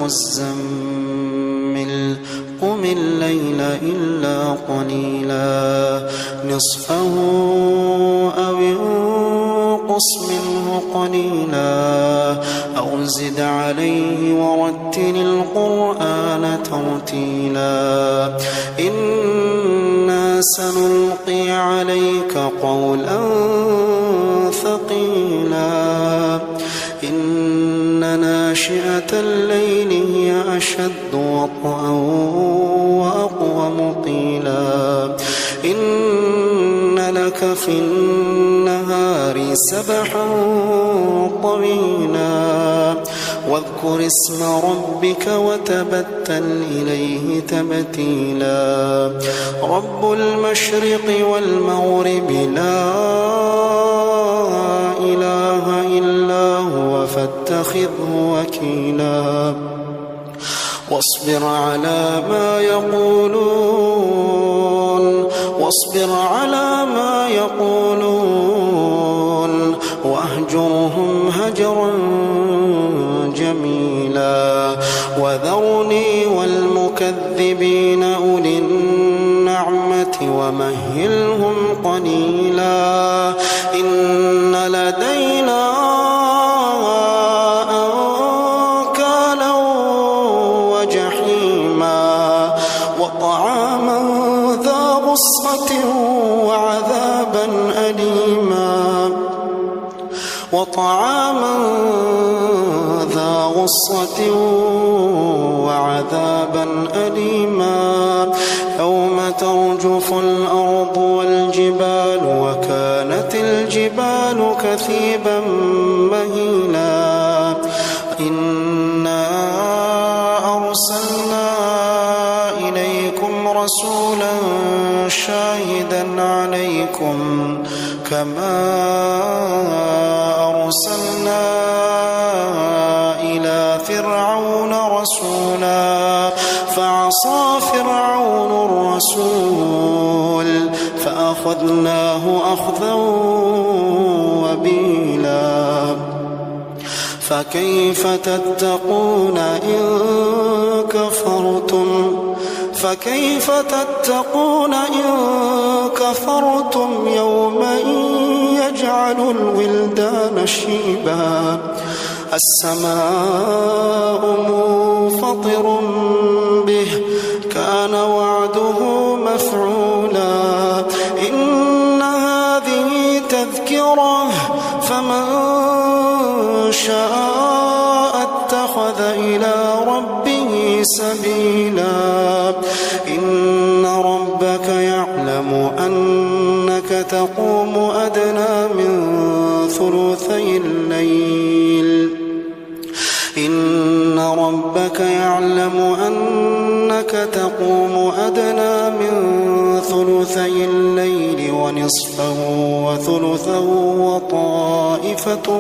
المزمل قم الليل إلا قليلا نصفه أو انقص منه قليلا أو زد عليه ورتل القرآن ترتيلا إنا سنلقي عليك قولا ثقيلا إن ناشئة الليل هي أشد وطئا وأقوم قيلا إن لك في النهار سبحا طويلا واذكر اسم ربك وتبتل إليه تبتيلا رب المشرق والمغرب لا إله إلا هو فاتخذه وكيلا واصبر على ما يقولون واهجرهم هجرا جميلا وذرني والمكذبين أولي النعمة ومهلهم قليلا إن لدينا أنكالا وجحيما وطعاما ذا غصة وعذابا أليما يوم ترجف الأرض والجبال وكانت الجبال كثيبا مهيلا إنا أرسلنا إليكم رسولا شاهدا عليكم كما أرسلنا إلى فرعون رسولا فعصى فرعون الرسول فأخذناه أخذا وبيلا فكيف تتقون إن كفرتم يوما يجعل الولدان شيبا السماء منفطر به كان وعده مفعولا إن هذه تذكرة فمن شاء اتخذ إلى ربه سبيلا إن ربك يعلم أنك تقوم أدنى من ثلثي الليل ونصفه وثلثه وطائفة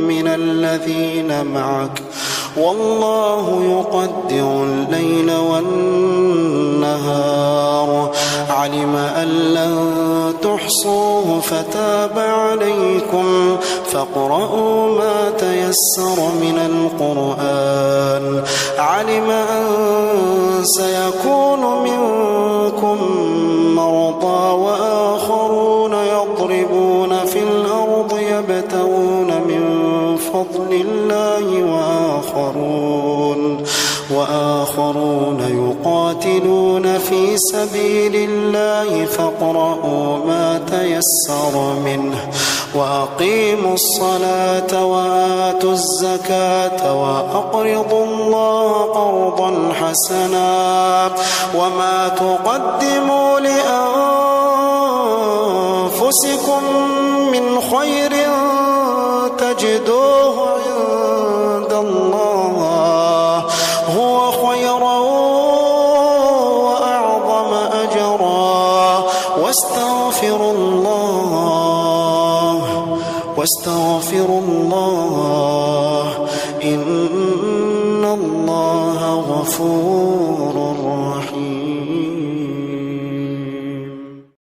من الذين معك والله يقدر الليل والنهار علم أن لن تحصوه فتاب عليكم فاقرؤوا ما تيسر من القرآن علم أن سيكون منكم مرضى وآخرون يضربون في الأرض يبتغون من فضل الله وآخرون يقاتلون في سبيل الله فاقرؤوا ما تيسر منه وأقيموا الصلاة وآتوا الزكاة وأقرضوا الله قرضا حسنا وما تقدموا لأنفسكم من خير تجدوه عند الله هو خيرا وأعظم أجرا واستغفروا الله إن الله غفور